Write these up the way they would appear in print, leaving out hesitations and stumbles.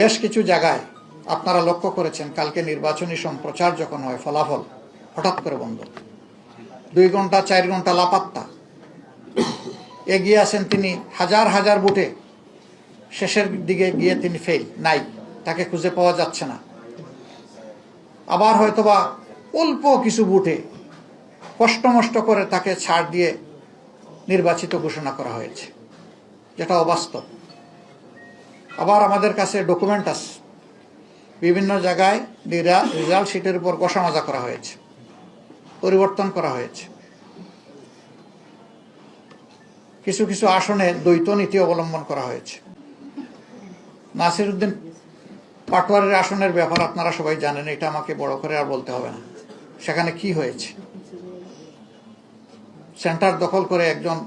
বেশ কিছু জায়গায় আপনারা লক্ষ্য করেছেন, কালকে নির্বাচনী সম্প্রচার যখন হয় ফলাফল হঠাৎ করে বন্ধ, 2 ঘন্টা 4 ঘন্টা লাপাত্তা। এগিয়ে আসেন তিনি হাজার হাজার বুথে, শেষের দিকে গিয়ে তিনি ফেল, নাই, তাকে খুঁজে পাওয়া যাচ্ছে না। আবার হয়তোবা অল্প কিছু বুথে কষ্ট করে তাকে ছাড় দিয়ে নির্বাচিত ঘোষণা করা হয়েছে, যেটা অবাস্তব। আবার আমাদের কাছে ডকুমেন্ট আছে, বিভিন্ন জায়গায় রেজাল্ট শিটের উপর কষামাজা করা হয়েছে, পরিবর্তন করা হয়েছে। কিছু কিছু আসনে দ্বৈত নীতি অবলম্বন করা হয়েছে। নাসিরউদ্দিন পাটোয়ারির আসনের ব্যাপার আপনারা সবাই জানেন, এটা আমাকে বড় করে আর বলতে হবে না। সেখানে কি হয়েছে, সেন্টার দখল করে একজন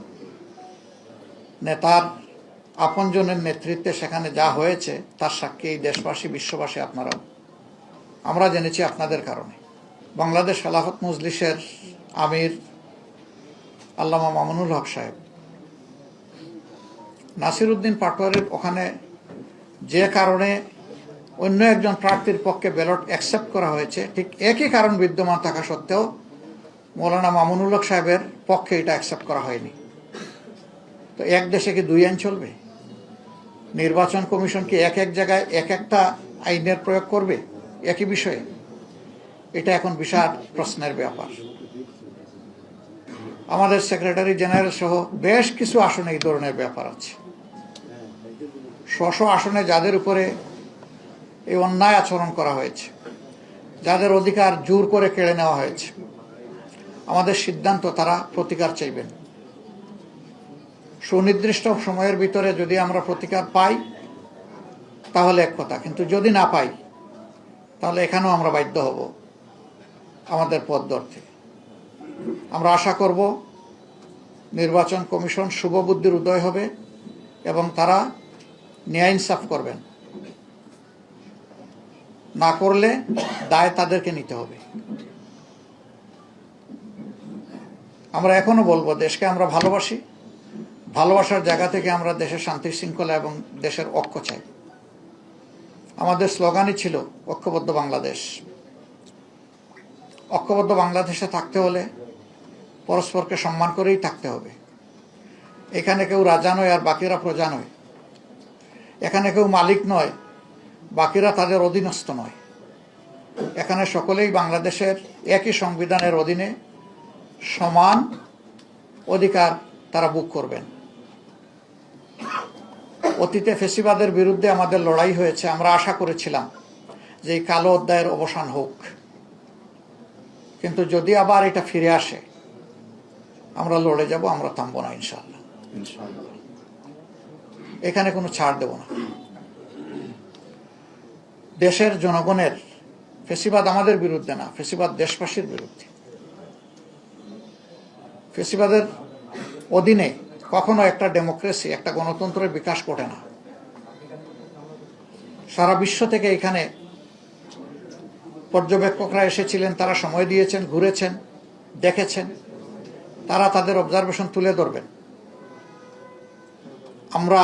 নেতার আপনজনের নেতৃত্বে সেখানে যা হয়েছে তার সাক্ষী এই দেশবাসী, বিশ্ববাসী, আপনারাও। আমরা জেনেছি আপনাদের কারণে। বাংলাদেশ খেলাফত মজলিসের আমির আল্লামা মামুনুল হক সাহেব নাসিরউদ্দিন পাটোয়ারির ওখানে যে কারণে অন্য একজন প্রার্থীর পক্ষে ব্যালট অ্যাকসেপ্ট করা হয়েছে, ঠিক একই কারণ বিদ্যমান থাকা সত্ত্বেও মৌলানা মামুনুল হক সাহেবের পক্ষে এটা অ্যাকসেপ্ট করা হয়নি। তো এক দেশে কি 2 আইন চলবে? নির্বাচন কমিশন কি এক এক জায়গায় এক একটা আইনের প্রয়োগ করবে একই বিষয়ে? এটা এখন বিশাল প্রশ্নের ব্যাপার। আমাদের সেক্রেটারি জেনারেল সহ বেশ কিছু আসনে এই ধরনের ব্যাপার আছে। স্ব আসনে যাদের উপরে এই অন্যায় আচরণ করা হয়েছে, যাদের অধিকার জোর করে কেড়ে নেওয়া হয়েছে, আমাদের সিদ্ধান্ত তারা প্রতিকার চাইবেন। সুনির্দিষ্ট সময়ের ভিতরে যদি আমরা প্রতিকার পাই তাহলে এক কথা, কিন্তু যদি না পাই তাহলে এখানেও আমরা বাধ্য হব আমাদের পথ ধরতে। আমরা আশা করব নির্বাচন কমিশন শুভবুদ্ধির উদয় হবে এবং তারা ন্যায় ইনসাফ করবেন। না করলে দায় তাদেরকে নিতে হবে। আমরা এখনো বলবো, দেশকে আমরা ভালোবাসি, ভালোবাসার জায়গা থেকে আমরা দেশের শান্তি শৃঙ্খলা এবং দেশের ঐক্য চাই। আমাদের স্লোগানই ছিল ঐক্যবদ্ধ বাংলাদেশ। ঐক্যবদ্ধ বাংলাদেশে থাকতে হলে পরস্পরকে সম্মান করেই থাকতে হবে। এখানে কেউ রাজা নয় আর বাকিরা প্রজা নয়, এখানে কেউ মালিক নয়, বাকিরা তাদের অধীনস্থ নয়। এখানে সকলেই বাংলাদেশের একই সংবিধানের অধীনে সমান অধিকার তারা ভোগ করবেন। অতীতে ফ্যাসিবাদের বিরুদ্ধে আমাদের লড়াই হয়েছে, আমরা আশা করেছিলাম যে এই কালো অধ্যায়ের অবসান হোক, কিন্তু যদি আবার এটা ফিরে আসে আমরা লড়ে যাব, আমরা থামবো না ইনশাআল্লাহ। এখানে কোনো ছাড় দেব না। দেশের জনগণের, ফ্যাসিবাদ আমাদের বিরুদ্ধে না, ফ্যাসিবাদ দেশবাসীর বিরুদ্ধে। ফ্যাসিবাদের অধীনে কখনো একটা ডেমোক্রেসি, একটা গণতন্ত্রের বিকাশ ঘটে না। সারা বিশ্ব থেকে এখানে পর্যবেক্ষকরা এসেছিলেন, তারা সময় দিয়েছেন, ঘুরেছেন, দেখেছেন, তারা তাদের অবজারভেশন তুলে ধরবেন। আমরা